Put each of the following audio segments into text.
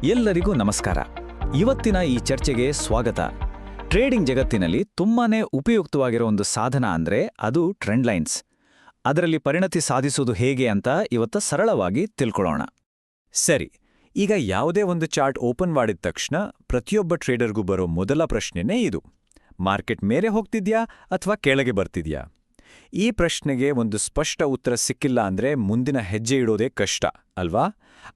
ಎಲ್ಲರಿಗೂ ನಮಸ್ಕಾರ. ಇವತ್ತಿನ ಈ ಚರ್ಚೆಗೆ ಸ್ವಾಗತ. ಟ್ರೇಡಿಂಗ್ ಜಗತ್ತಿನಲ್ಲಿ ತುಂಬಾನೇ ಉಪಯುಕ್ತವಾಗಿರೋ ಒಂದು ಸಾಧನ ಅಂದ್ರೆ ಅದು ಟ್ರೆಂಡ್ ಲೈನ್ಸ್. ಅದರಲ್ಲಿ ಪರಿಣತಿ ಸಾಧಿಸೋದು ಹೇಗೆ ಅಂತ ಇವತ್ತು ಸರಳವಾಗಿ ತಿಳ್ಕೊಳ್ಳೋಣ. ಸರಿ, ಈಗ ಯಾವುದೇ ಒಂದು ಚಾರ್ಟ್ ಓಪನ್ ಮಾಡಿದ ತಕ್ಷಣ ಪ್ರತಿಯೊಬ್ಬ ಟ್ರೇಡರ್ಗೂ ಬರೋ ಮೊದಲ ಪ್ರಶ್ನೆನೇ ಇದು: ಮಾರ್ಕೆಟ್ ಮೇಲೆ ಹೋಗ್ತಿದ್ಯಾ ಅಥವಾ ಕೆಳಗೆ ಬರ್ತಿದ್ಯಾ? ಈ ಪ್ರಶ್ನೆಗೆ ಒಂದು ಸ್ಪಷ್ಟ ಉತ್ತರ ಸಿಕ್ಕಿಲ್ಲ ಅಂದ್ರೆ ಮುಂದಿನ ಹೆಜ್ಜೆ ಇಡೋದೇ ಕಷ್ಟ ಅಲ್ವಾ?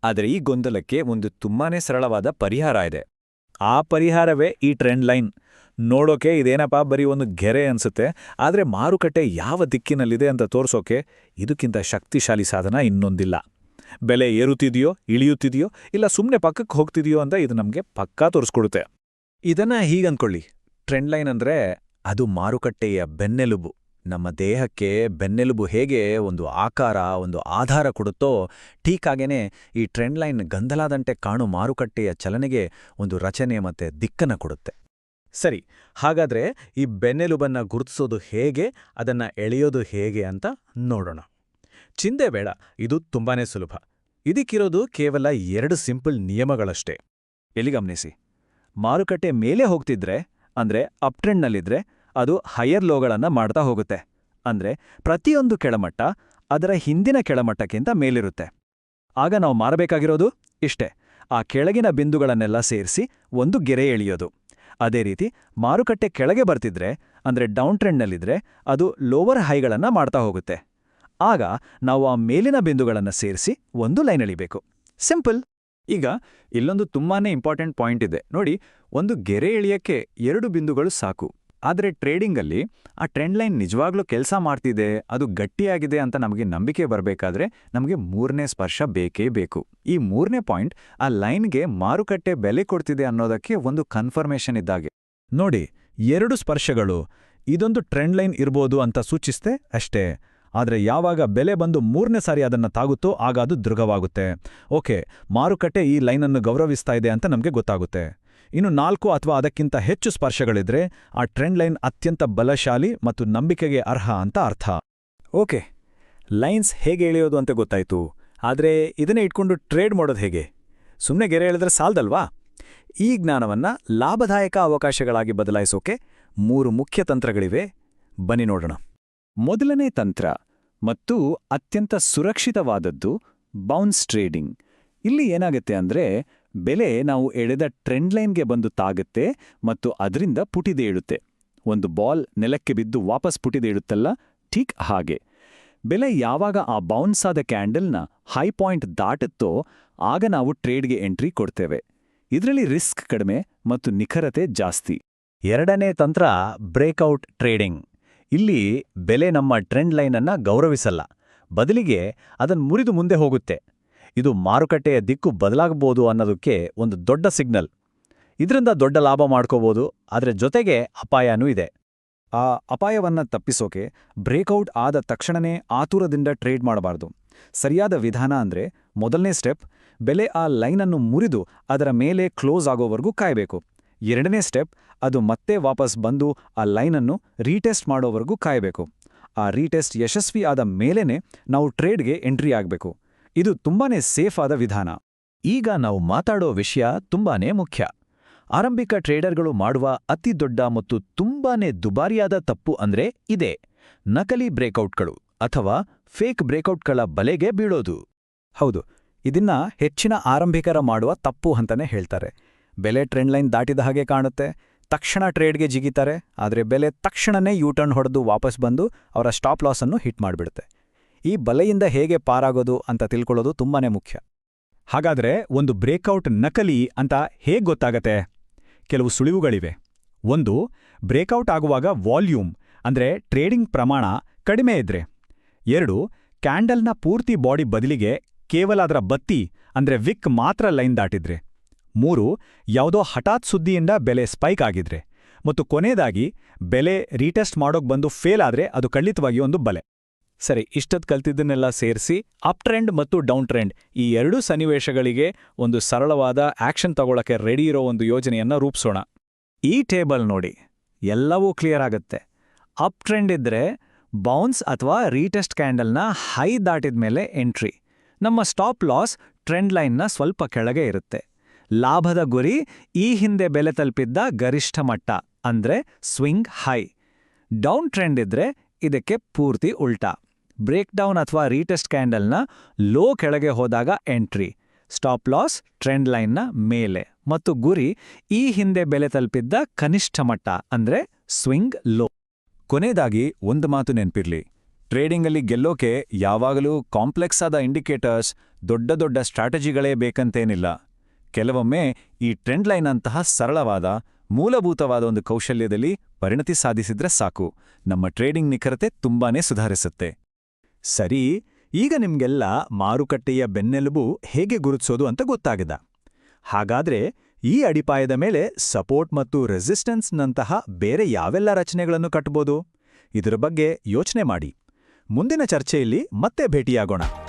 ಆದರೆ ಈ ಗೊಂದಲಕ್ಕೆ ಒಂದು ತುಂಬಾನೇ ಸರಳವಾದ ಪರಿಹಾರ ಇದೆ. ಆ ಪರಿಹಾರವೇ ಈ ಟ್ರೆಂಡ್ ಲೈನ್. ನೋಡೋಕೆ ಇದೇನಪ್ಪ ಬರೀ ಒಂದು ಗೆರೆ ಅನ್ಸುತ್ತೆ, ಆದರೆ ಮಾರುಕಟ್ಟೆ ಯಾವ ದಿಕ್ಕಿನಲ್ಲಿದೆ ಅಂತ ತೋರ್ಸೋಕೆ ಇದಕ್ಕಿಂತ ಶಕ್ತಿಶಾಲಿ ಸಾಧನ ಇನ್ನೊಂದಿಲ್ಲ. ಬೆಲೆ ಏರುತ್ತಿದೆಯೋ ಇಳಿಯುತ್ತಿದೆಯೋ ಇಲ್ಲ ಸುಮ್ಮನೆ ಪಕ್ಕಕ್ಕೆ ಹೋಗ್ತಿದೆಯೋ ಅಂತ ಇದು ನಮಗೆ ಪಕ್ಕಾ ತೋರಿಸ್ಕೊಡುತ್ತೆ. ಇದನ್ನ ಹೀಗನ್ಕೊಳ್ಳಿ, ಟ್ರೆಂಡ್ ಲೈನ್ ಅಂದ್ರೆ ಅದು ಮಾರುಕಟ್ಟೆಯ ಬೆನ್ನೆಲುಬು. ನಮ್ಮ ದೇಹಕ್ಕೆ ಬೆನ್ನೆಲುಬು ಹೇಗೆ ಒಂದು ಆಕಾರ, ಒಂದು ಆಧಾರ ಕೊಡುತ್ತೋ, ಠೀಕಾಗೇನೆ ಈ ಟ್ರೆಂಡ್ ಲೈನ್ ಗಂಧಲಾದಂತೆ ಕಾಣೋ ಮಾರುಕಟ್ಟೆಯ ಚಲನೆಗೆ ಒಂದು ರಚನೆ ಮತ್ತೆ ದಿಕ್ಕನ್ನ ಕೊಡುತ್ತೆ. ಸರಿ, ಹಾಗಾದ್ರೆ ಈ ಬೆನ್ನೆಲುಬನ್ನ ಗುರುತಿಸೋದು ಹೇಗೆ, ಅದನ್ನ ಎಳೆಯೋದು ಹೇಗೆ ಅಂತ ನೋಡೋಣ. ಚಿಂತೆ ಬೇಡ, ಇದು ತುಂಬಾನೇ ಸುಲಭ. ಇದಕ್ಕಿರೋದು ಕೇವಲ 2 ಸಿಂಪಲ್ ನಿಯಮಗಳಷ್ಟೇ. ಎಲ್ಲಿ ಗಮನಿಸಿ. ಮಾರುಕಟ್ಟೆ ಮೇಲೆ ಹೋಗ್ತಿದ್ರೆ ಅಂದ್ರೆ ಅಪ್ ಟ್ರೆಂಡ್ನಲ್ಲಿದ್ರೆ ಅದು ಹೈಯರ್ ಲೋಗಳನ್ನ ಮಾಡ್ತಾ ಹೋಗುತ್ತೆ. ಅಂದ್ರೆ ಪ್ರತಿಯೊಂದು ಕೆಳಮಟ್ಟ ಅದರ ಹಿಂದಿನ ಕೆಳಮಟ್ಟಕ್ಕಿಂತ ಮೇಲಿರುತ್ತೆ. ಆಗ ನಾವು ಮಾರಬೇಕಾಗಿರೋದು ಇಷ್ಟೇ: ಆ ಕೆಳಗಿನ ಬಿಂದುಗಳನ್ನೆಲ್ಲ ಸೇರಿಸಿ ಒಂದು ಗೆರೆ ಎಳೆಯೋದು. ಅದೇ ರೀತಿ ಮಾರುಕಟ್ಟೆ ಕೆಳಗೆ ಬರ್ತಿದ್ರೆ ಅಂದ್ರೆ ಡೌನ್ ಟ್ರೆಂಡ್ನಲ್ಲಿದ್ರೆ ಅದು ಲೋವರ್ ಹೈಗಳನ್ನ ಮಾಡ್ತಾ ಹೋಗುತ್ತೆ. ಆಗ ನಾವು ಆ ಮೇಲಿನ ಬಿಂದುಗಳನ್ನ ಸೇರಿಸಿ ಒಂದು ಲೈನ್ ಎಳಿಬೇಕು. ಸಿಂಪಲ್. ಈಗ ಇಲ್ಲೊಂದು ತುಂಬಾನೇ ಇಂಪಾರ್ಟೆಂಟ್ ಪಾಯಿಂಟ್ ಇದೆ ನೋಡಿ. ಒಂದು ಗೆರೆ ಎಳೆಯಕ್ಕೆ 2 ಬಿಂದುಗಳು ಸಾಕು. ಆದರೆ ಟ್ರೇಡಿಂಗಲ್ಲಿ ಆ ಟ್ರೆಂಡ್ ಲೈನ್ ನಿಜವಾಗ್ಲೂ ಕೆಲಸ ಮಾಡ್ತಿದೆ, ಅದು ಗಟ್ಟಿಯಾಗಿದೆ ಅಂತ ನಮಗೆ ನಂಬಿಕೆ ಬರಬೇಕಾದ್ರೆ ನಮಗೆ 3ನೇ ಸ್ಪರ್ಶ ಬೇಕೇ ಬೇಕು. ಈ 3ನೇ ಪಾಯಿಂಟ್ ಆ ಲೈನ್ಗೆ ಮಾರುಕಟ್ಟೆ ಬೆಲೆ ಕೊಡ್ತಿದೆ ಅನ್ನೋದಕ್ಕೆ ಒಂದು ಕನ್ಫರ್ಮೇಷನ್ ಇದ್ದಾಗೆ. ನೋಡಿ, 2 ಸ್ಪರ್ಶಗಳು ಇದೊಂದು ಟ್ರೆಂಡ್ ಲೈನ್ ಇರ್ಬೋದು ಅಂತ ಸೂಚಿಸ್ತೆ ಅಷ್ಟೇ. ಆದರೆ ಯಾವಾಗ ಬೆಲೆ ಬಂದು 3ನೇ ಸಾರಿ ಅದನ್ನು ತಾಗುತ್ತೋ ಆಗ ಅದು ದೃಢವಾಗುತ್ತೆ. ಓಕೆ, ಮಾರುಕಟ್ಟೆ ಈ ಲೈನನ್ನು ಗೌರವಿಸ್ತಾ ಇದೆ ಅಂತ ನಮಗೆ ಗೊತ್ತಾಗುತ್ತೆ. ಇನ್ನು 4 ಅಥವಾ ಅದಕ್ಕಿಂತ ಹೆಚ್ಚು ಸ್ಪರ್ಶಗಳಿದ್ರೆ ಆ ಟ್ರೆಂಡ್ ಲೈನ್ ಅತ್ಯಂತ ಬಲಶಾಲಿ ಮತ್ತು ನಂಬಿಕೆಗೆ ಅರ್ಹ ಅಂತ ಅರ್ಥ. ಓಕೆ, ಲೈನ್ಸ್ ಹೇಗೆ ಎಳೆಯೋದು ಅಂತ ಗೊತ್ತಾಯ್ತು. ಆದರೆ ಇದನ್ನೇ ಇಟ್ಕೊಂಡು ಟ್ರೇಡ್ ಮಾಡೋದು ಹೇಗೆ? ಸುಮ್ಮನೆ ಗೆರೆ ಎಳೆದ್ರೆ ಸಾಲ್ದಲ್ವಾ? ಈ ಜ್ಞಾನವನ್ನ ಲಾಭದಾಯಕ ಅವಕಾಶಗಳಾಗಿ ಬದಲಾಯಿಸೋಕೆ 3 ಮುಖ್ಯ ತಂತ್ರಗಳಿವೆ. ಬನ್ನಿ ನೋಡೋಣ. ಮೊದಲನೇ ತಂತ್ರ ಮತ್ತು ಅತ್ಯಂತ ಸುರಕ್ಷಿತವಾದದ್ದು ಬೌನ್ಸ್ ಟ್ರೇಡಿಂಗ್. ಇಲ್ಲಿ ಏನಾಗುತ್ತೆ ಅಂದ್ರೆ ಬೆಲೆ ನಾವು ಎಳೆದ ಟ್ರೆಂಡ್ ಲೈನ್ಗೆ ಬಂದು ತಾಗುತ್ತೆ ಮತ್ತು ಅದರಿಂದ ಪುಟಿದೇಳುತ್ತೆ. ಒಂದು ಬಾಲ್ ನೆಲಕ್ಕೆ ಬಿದ್ದು ವಾಪಸ್ ಪುಟಿದೇಳುತ್ತಲ್ಲ, ಠೀಕ್ ಹಾಗೆ. ಬೆಲೆ ಯಾವಾಗ ಆ ಬೌನ್ಸ್ ಆದ ಕ್ಯಾಂಡಲ್ನ ಹೈ ಪಾಯಿಂಟ್ ದಾಟುತ್ತೋ ಆಗ ನಾವು ಟ್ರೇಡ್ಗೆ ಎಂಟ್ರಿ ಕೊಡ್ತೇವೆ. ಇದರಲ್ಲಿ ರಿಸ್ಕ್ ಕಡಿಮೆ ಮತ್ತು ನಿಖರತೆ ಜಾಸ್ತಿ. ಎರಡನೇ ತಂತ್ರ ಬ್ರೇಕ್ಔಟ್ ಟ್ರೇಡಿಂಗ್. ಇಲ್ಲಿ ಬೆಲೆ ನಮ್ಮ ಟ್ರೆಂಡ್ ಲೈನನ್ನ ಗೌರವಿಸಲ್ಲ, ಬದಲಿಗೆ ಅದನ್ನು ಮುರಿದು ಮುಂದೆ ಹೋಗುತ್ತೆ. ಇದು ಮಾರುಕಟ್ಟೆಯ ದಿಕ್ಕು ಬದಲಾಗಬಹುದು ಅನ್ನೋದಕ್ಕೆ ಒಂದು ದೊಡ್ಡ ಸಿಗ್ನಲ್. ಇದರಿಂದ ದೊಡ್ಡ ಲಾಭ ಮಾಡ್ಕೋಬೋದು, ಆದರೆ ಜೊತೆಗೆ ಅಪಾಯನೂ ಇದೆ. ಆ ಅಪಾಯವನ್ನ ತಪ್ಪಿಸೋಕೆ ಬ್ರೇಕ್ಔಟ್ ಆದ ತಕ್ಷಣನೇ ಆತುರದಿಂದ ಟ್ರೇಡ್ ಮಾಡಬಾರ್ದು. ಸರಿಯಾದ ವಿಧಾನ ಅಂದ್ರೆ ಮೊದಲನೇ ಸ್ಟೆಪ್, ಬೆಲೆ ಆ ಲೈನನ್ನು ಮುರಿದು ಅದರ ಮೇಲೆ ಕ್ಲೋಸ್ ಆಗೋವರೆಗೂ ಕಾಯಬೇಕು. ಎರಡನೇ ಸ್ಟೆಪ್, ಅದು ಮತ್ತೆ ವಾಪಸ್ ಬಂದು ಆ ಲೈನನ್ನು ರೀಟೆಸ್ಟ್ ಮಾಡೋವರೆಗೂ ಕಾಯಬೇಕು. ಆ ರೀಟೆಸ್ಟ್ ಯಶಸ್ವಿ ಆದ ಮೇಲೇನೆ ನಾವು ಟ್ರೇಡ್ಗೆ ಎಂಟ್ರಿ ಆಗಬೇಕು. ಇದು ತುಂಬಾನೇ ಸೇಫ್ ಆದ ವಿಧಾನ. ಈಗ ನಾವು ಮಾತಾಡೋ ವಿಷಯ ತುಂಬಾನೇ ಮುಖ್ಯ. ಆರಂಭಿಕ ಟ್ರೇಡರ್ಗಳು ಮಾಡುವ ಅತಿ ದೊಡ್ಡ ಮತ್ತು ತುಂಬಾನೇ ದುಬಾರಿಯಾದ ತಪ್ಪು ಅಂದ್ರೆ ಇದೇ: ನಕಲಿ ಬ್ರೇಕ್ಔಟ್ಗಳು ಅಥವಾ ಫೇಕ್ ಬ್ರೇಕ್ಔಟ್ಗಳ ಬಲೆಗೆ ಬೀಳೋದು. ಹೌದು, ಇದನ್ನ ಹೆಚ್ಚಿನ ಆರಂಭಿಕರ ಮಾಡುವ ತಪ್ಪು ಅಂತಾನೆ ಹೇಳ್ತಾರೆ. ಬೆಲೆ ಟ್ರೆಂಡ್ ಲೈನ್ ದಾಟಿದ ಹಾಗೆ ಕಾಣುತ್ತೆ, ತಕ್ಷಣ ಟ್ರೇಡ್ಗೆ ಜಿಗಿತಾರೆ. ಆದರೆ ಬೆಲೆ ತಕ್ಷಣನೇ ಯೂಟರ್ನ್ ಹೊಡೆದು ವಾಪಸ್ ಬಂದು ಅವರ ಸ್ಟಾಪ್ ಲಾಸ್ ಅನ್ನು ಹಿಟ್ ಮಾಡಿಬಿಡುತ್ತೆ. ಈ ಬಲೆಯಿಂದ ಹೇಗೆ ಪಾರಾಗೋದು ಅಂತ ತಿಳ್ಕೊಳ್ಳೋದು ತುಂಬಾನೇ ಮುಖ್ಯ. ಹಾಗಾದ್ರೆ ಒಂದು ಬ್ರೇಕ್ಔಟ್ ನಕಲಿ ಅಂತ ಹೇಗೆ ಗೊತ್ತಾಗತ್ತೆ? ಕೆಲವು ಸುಳಿವುಗಳಿವೆ. 1, ಬ್ರೇಕ್ಔಟ್ ಆಗುವಾಗ ವಾಲ್ಯೂಮ್ ಅಂದ್ರೆ ಟ್ರೇಡಿಂಗ್ ಪ್ರಮಾಣ ಕಡಿಮೆ ಇದ್ರೆ. 2, ಕ್ಯಾಂಡಲ್ನ ಪೂರ್ತಿ ಬಾಡಿ ಬದಲಿಗೆ ಕೇವಲ ಅದರ ಬತ್ತಿ ಅಂದ್ರೆ ವಿಕ್ ಮಾತ್ರ ಲೈನ್ ದಾಟಿದ್ರೆ. 3, ಯಾವುದೋ ಹಠಾತ್ ಸುದ್ದಿಯಿಂದ ಬೆಲೆ ಸ್ಪೈಕ್ ಆಗಿದ್ರೆ. ಮತ್ತು ಕೊನೆಯದಾಗಿ ಬೆಲೆ ರೀಟೆಸ್ಟ್ ಮಾಡೋಕ್ ಬಂದು ಫೇಲ್ ಆದ್ರೆ ಅದು ಖಂಡಿತವಾಗಿ ಒಂದು ಬಲೆ. ಸರಿ, ಇಷ್ಟೊತ್ತು ಕಲ್ತಿದ್ದನ್ನೆಲ್ಲ ಸೇರಿಸಿ ಅಪ್ ಟ್ರೆಂಡ್ ಮತ್ತು ಡೌನ್ ಟ್ರೆಂಡ್ ಈ 2 ಸನ್ನಿವೇಶಗಳಿಗೆ ಒಂದು ಸರಳವಾದ ಆಕ್ಷನ್ ತಗೊಳ್ಳಕ್ಕೆ ರೆಡಿ ಇರೋ ಒಂದು ಯೋಜನೆಯನ್ನ ರೂಪಿಸೋಣ. ಈ ಟೇಬಲ್ ನೋಡಿ, ಎಲ್ಲವೂ ಕ್ಲಿಯರ್ ಆಗುತ್ತೆ. ಅಪ್ ಟ್ರೆಂಡ್ ಇದ್ರೆ ಬೌನ್ಸ್ ಅಥವಾ ರೀಟೆಸ್ಟ್ ಕ್ಯಾಂಡಲ್ನ ಹೈ ದಾಟಿದ ಮೇಲೆ ಎಂಟ್ರಿ. ನಮ್ಮ ಸ್ಟಾಪ್ ಲಾಸ್ ಟ್ರೆಂಡ್ ಲೈನ್ನ ಸ್ವಲ್ಪ ಕೆಳಗೆ ಇರುತ್ತೆ. ಲಾಭದ ಗುರಿ ಈ ಹಿಂದೆ ಬೆಲೆ ತಲುಪಿದ್ದ ಗರಿಷ್ಠ ಮಟ್ಟ ಅಂದ್ರೆ ಸ್ವಿಂಗ್ ಹೈ. ಡೌನ್ ಟ್ರೆಂಡ್ ಇದ್ರೆ ಇದಕ್ಕೆ ಪೂರ್ತಿ ಉಲ್ಟಾ. ಬ್ರೇಕ್ ಡೌನ್ ಅಥವಾ ರೀಟೆಸ್ಟ್ ಕ್ಯಾಂಡಲ್ನ ಲೋ ಕೆಳಗೆ ಹೋದಾಗ ಎಂಟ್ರಿ, ಸ್ಟಾಪ್ ಲಾಸ್ ಟ್ರೆಂಡ್ ಲೈನ್ನ ಮೇಲೆ, ಮತ್ತು ಗುರಿ ಈ ಹಿಂದೆ ಬೆಲೆ ತಲುಪಿದ್ದ ಕನಿಷ್ಠ ಮಟ್ಟ ಅಂದ್ರೆ ಸ್ವಿಂಗ್ ಲೋ. ಕೊನೆಯದಾಗಿ ಒಂದು ಮಾತು ನೆನ್ಪಿರ್ಲಿ, ಟ್ರೇಡಿಂಗಲ್ಲಿ ಗೆಲ್ಲೋಕೆ ಯಾವಾಗಲೂ ಕಾಂಪ್ಲೆಕ್ಸ್ ಆದ ಇಂಡಿಕೇಟರ್ಸ್, ದೊಡ್ಡ ದೊಡ್ಡ ಸ್ಟ್ರಾಟಜಿಗಳೇ ಬೇಕಂತೇನಿಲ್ಲ. ಕೆಲವೊಮ್ಮೆ ಈ ಟ್ರೆಂಡ್ ಲೈನ್ ಅಂತಹ ಸರಳವಾದ ಮೂಲಭೂತವಾದ ಒಂದು ಕೌಶಲ್ಯದಲ್ಲಿ ಪರಿಣತಿ ಸಾಧಿಸಿದ್ರೆ ಸಾಕು, ನಮ್ಮ ಟ್ರೇಡಿಂಗ್ ನಿಖರತೆ ತುಂಬಾನೇ ಸುಧಾರಿಸುತ್ತೆ. ಸರಿ, ಈಗ ನಿಮ್ಗೆಲ್ಲ ಮಾರುಕಟ್ಟೆಯ ಬೆನ್ನೆಲುಬು ಹೇಗೆ ಗುರುತಿಸೋದು ಅಂತ ಗೊತ್ತಾಗಿದೆ. ಹಾಗಾದ್ರೆ ಈ ಅಡಿಪಾಯದ ಮೇಲೆ ಸಪೋರ್ಟ್ ಮತ್ತು ರೆಸಿಸ್ಟೆನ್ಸ್ನಂತಹ ಬೇರೆ ಯಾವೆಲ್ಲ ರಚನೆಗಳನ್ನು ಕಟ್ಬೋದು? ಇದರ ಬಗ್ಗೆ ಯೋಚನೆ ಮಾಡಿ. ಮುಂದಿನ ಚರ್ಚೆಯಲ್ಲಿ ಮತ್ತೆ ಭೇಟಿಯಾಗೋಣ.